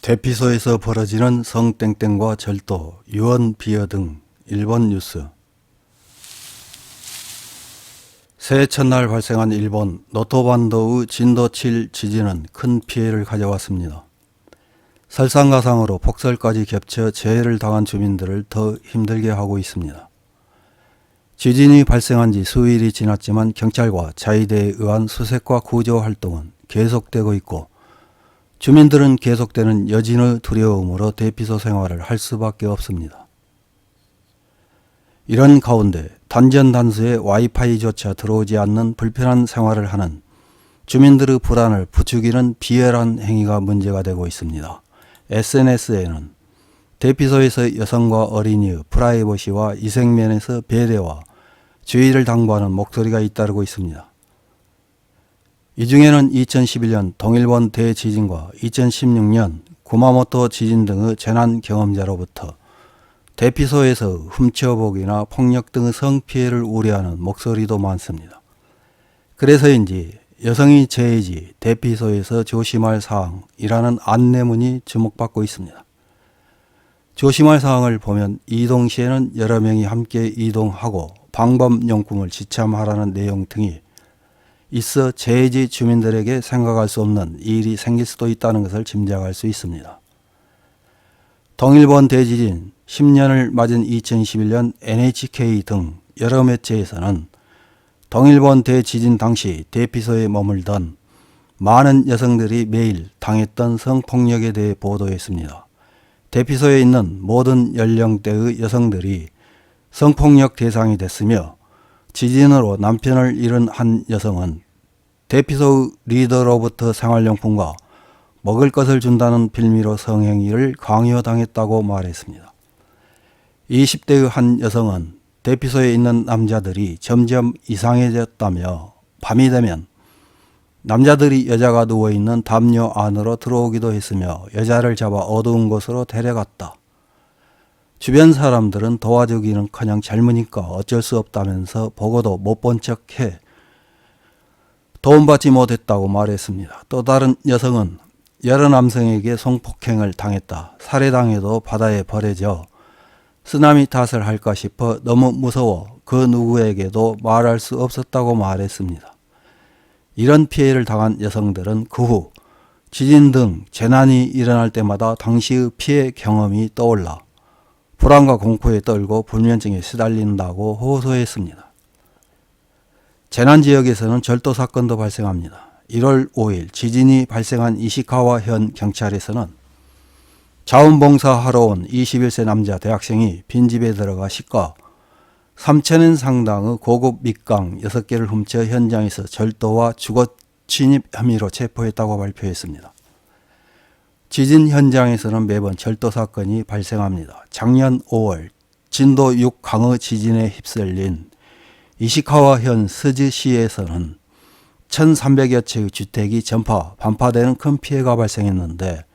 대피소에서 벌어지는 성땡땡과 절도, 유언 비어 등 일본 뉴스. 새해 첫날 발생한 일본 노토반도의 진도 7 지진은 큰 피해를 가져왔습니다. 설상가상으로 폭설까지 겹쳐 재해를 당한 주민들을 더 힘들게 하고 있습니다. 지진이 발생한 지 수일이 지났지만 경찰과 자위대에 의한 수색과 구조 활동은 계속되고 있고 주민들은 계속되는 여진의 두려움으로 대피소 생활을 할 수밖에 없습니다. 이런 가운데 단전단수에 와이파이조차 들어오지 않는 불편한 생활을 하는 주민들의 불안을 부추기는 비열한 행위가 문제가 되고 있습니다. SNS에는 대피소에서 여성과 어린이의 프라이버시와 위생면에서 배려와 주의를 당부하는 목소리가 잇따르고 있습니다. 이 중에는 2011년 동일본 대지진과 2016년 구마모토 지진 등의 재난 경험자로부터 대피소에서 훔쳐보기나 폭력 등의 성피해를 우려하는 목소리도 많습니다. 그래서인지 여성이 재해지 대피소에서 조심할 사항이라는 안내문이 주목받고 있습니다. 조심할 사항을 보면 이동 시에는 여러 명이 함께 이동하고 방범용품을 지참하라는 내용 등이 있어 재해지 주민들에게 생각할 수 없는 일이 생길 수도 있다는 것을 짐작할 수 있습니다. 동일본 대지진 10년을 맞은 2011년 NHK 등 여러 매체에서는 동일본 대지진 당시 대피소에 머물던 많은 여성들이 매일 당했던 성폭력에 대해 보도했습니다. 대피소에 있는 모든 연령대의 여성들이 성폭력 대상이 됐으며 지진으로 남편을 잃은 한 여성은 대피소 리더로부터 생활용품과 먹을 것을 준다는 빌미로 성행위를 강요당했다고 말했습니다. 20대의 한 여성은 대피소에 있는 남자들이 점점 이상해졌다며 밤이 되면 남자들이 여자가 누워있는 담요 안으로 들어오기도 했으며 여자를 잡아 어두운 곳으로 데려갔다. 주변 사람들은 도와주기는커녕 젊으니까 어쩔 수 없다면서 보고도 못 본 척해 도움받지 못했다고 말했습니다. 또 다른 여성은 여러 남성에게 성폭행을 당했다. 살해당해도 바다에 버려져 쓰나미 탓을 할까 싶어 너무 무서워 그 누구에게도 말할 수 없었다고 말했습니다. 이런 피해를 당한 여성들은 그 후 지진 등 재난이 일어날 때마다 당시의 피해 경험이 떠올라 불안과 공포에 떨고 불면증에 시달린다고 호소했습니다. 재난지역에서는 절도 사건도 발생합니다. 1월 5일 지진이 발생한 이시카와현 경찰에서는 자원봉사하러 온 21세 남자 대학생이 빈집에 들어가 시가 3,000엔 상당의 고급 밑강 6개를 훔쳐 현장에서 절도와 주거 침입 혐의로 체포했다고 발표했습니다. 지진 현장에서는 매번 절도 사건이 발생합니다. 작년 5월 진도 6 강의 지진에 휩쓸린 이시카와현 스즈시에서는 1,300여 채의 주택이 전파, 반파되는 큰 피해가 발생했는데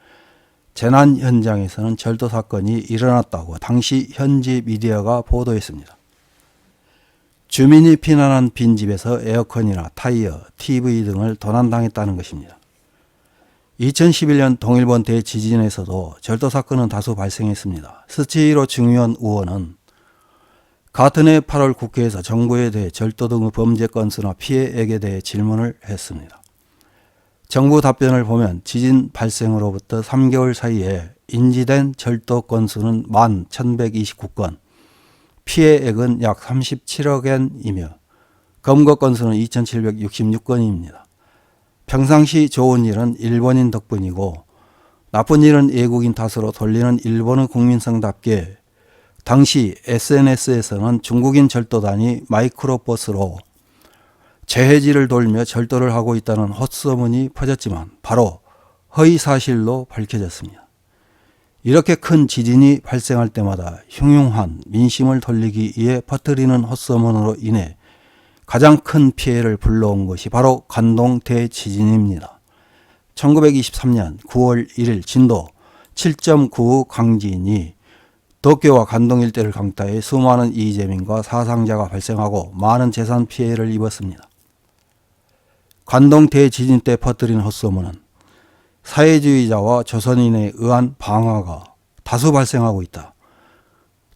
재난 현장에서는 절도 사건이 일어났다고 당시 현지 미디어가 보도했습니다. 주민이 피난한 빈집에서 에어컨이나 타이어, TV 등을 도난당했다는 것입니다. 2011년 동일본 대지진에서도 절도 사건은 다수 발생했습니다. 스치히로 중의원 의원은 같은 해 8월 국회에서 정부에 대해 절도 등의 범죄 건수나 피해액에 대해 질문을 했습니다. 정부 답변을 보면 지진 발생으로부터 3개월 사이에 인지된 절도 건수는 11,129건, 피해액은 약 37억 엔이며 검거 건수는 2,766건입니다. 평상시 좋은 일은 일본인 덕분이고 나쁜 일은 외국인 탓으로 돌리는 일본의 국민성답게 당시 SNS에서는 중국인 절도단이 마이크로버스로 재해지를 돌며 절도를 하고 있다는 헛소문이 퍼졌지만 바로 허위사실로 밝혀졌습니다. 이렇게 큰 지진이 발생할 때마다 흉흉한 민심을 돌리기 위해 퍼뜨리는 헛소문으로 인해 가장 큰 피해를 불러온 것이 바로 관동 대지진입니다. 1923년 9월 1일 진도 7.9 강진이 도쿄와 관동 일대를 강타해 수많은 이재민과 사상자가 발생하고 많은 재산 피해를 입었습니다. 관동 대지진 때 퍼뜨린 헛소문은 사회주의자와 조선인에 의한 방화가 다수 발생하고 있다.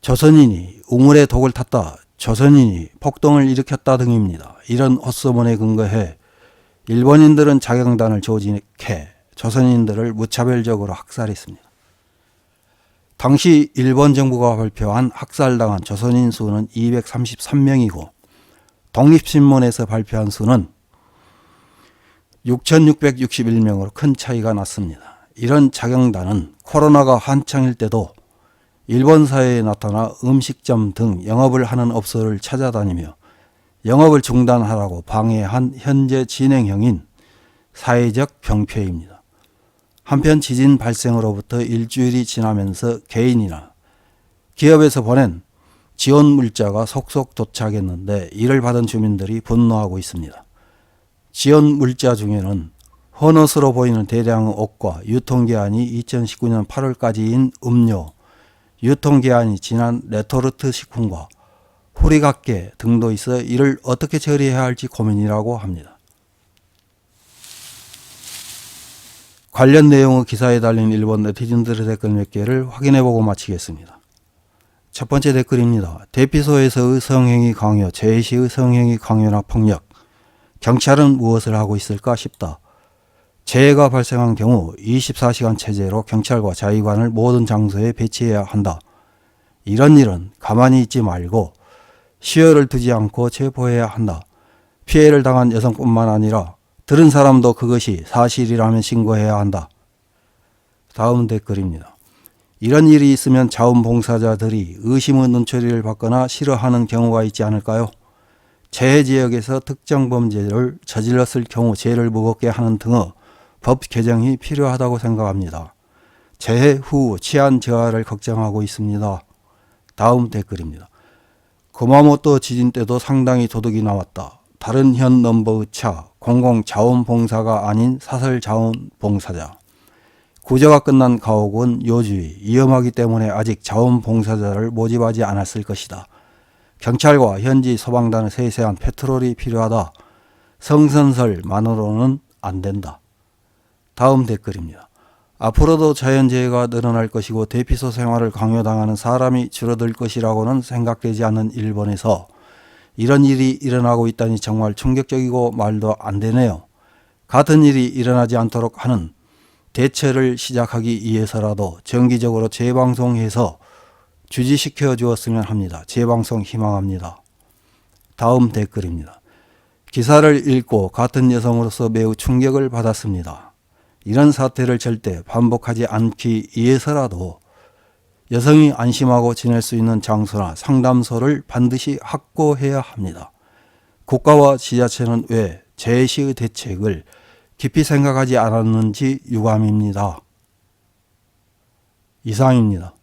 조선인이 우물에 독을 탔다, 조선인이 폭동을 일으켰다 등입니다. 이런 헛소문에 근거해 일본인들은 자경단을 조직해 조선인들을 무차별적으로 학살했습니다. 당시 일본 정부가 발표한 학살당한 조선인 수는 233명이고 독립신문에서 발표한 수는 6,661명으로 큰 차이가 났습니다. 이런 자경단은 코로나가 한창일 때도 일본 사회에 나타나 음식점 등 영업을 하는 업소를 찾아다니며 영업을 중단하라고 방해한 현재 진행형인 사회적 병폐입니다. 한편 지진 발생으로부터 일주일이 지나면서 개인이나 기업에서 보낸 지원 물자가 속속 도착했는데 이를 받은 주민들이 분노하고 있습니다. 지원 물자 중에는 헌옷으로 보이는 대량의 옷과 유통기한이 2019년 8월까지인 음료, 유통기한이 지난 레토르트 식품과 후리각계 등도 있어 이를 어떻게 처리해야 할지 고민이라고 합니다. 관련 내용의 기사에 달린 일본 네티즌들의 댓글 몇 개를 확인해보고 마치겠습니다. 첫 번째 댓글입니다. 대피소에서의 성행위 강요, 재해시의 성행위 강요나 폭력, 경찰은 무엇을 하고 있을까 싶다. 재해가 발생한 경우 24시간 체제로 경찰과 자위관을 모든 장소에 배치해야 한다. 이런 일은 가만히 있지 말고 시효를 두지 않고 체포해야 한다. 피해를 당한 여성뿐만 아니라 들은 사람도 그것이 사실이라면 신고해야 한다. 다음 댓글입니다. 이런 일이 있으면 자원봉사자들이 의심의 눈초리를 받거나 싫어하는 경우가 있지 않을까요? 재해 지역에서 특정 범죄를 저질렀을 경우 죄를 무겁게 하는 등의 법 개정이 필요하다고 생각합니다. 재해 후 치안 저하를 걱정하고 있습니다. 다음 댓글입니다. 구마모토 지진 때도 상당히 도둑이 나왔다. 다른 현 넘버의 차, 공공자원봉사가 아닌 사설자원봉사자. 구조가 끝난 가옥은 요주의 위험하기 때문에 아직 자원봉사자를 모집하지 않았을 것이다. 경찰과 현지 소방단의 세세한 패트롤이 필요하다. 성선설만으로는 안 된다. 다음 댓글입니다. 앞으로도 자연재해가 늘어날 것이고 대피소 생활을 강요당하는 사람이 줄어들 것이라고는 생각되지 않는 일본에서 이런 일이 일어나고 있다니 정말 충격적이고 말도 안 되네요. 같은 일이 일어나지 않도록 하는 대처를 시작하기 위해서라도 정기적으로 재방송해서 주지시켜 주었으면 합니다. 재방송 희망합니다. 다음 댓글입니다. 기사를 읽고 같은 여성으로서 매우 충격을 받았습니다. 이런 사태를 절대 반복하지 않기 위해서라도 여성이 안심하고 지낼 수 있는 장소나 상담소를 반드시 확보해야 합니다. 국가와 지자체는 왜 재해 시의 대책을 깊이 생각하지 않았는지 유감입니다. 이상입니다.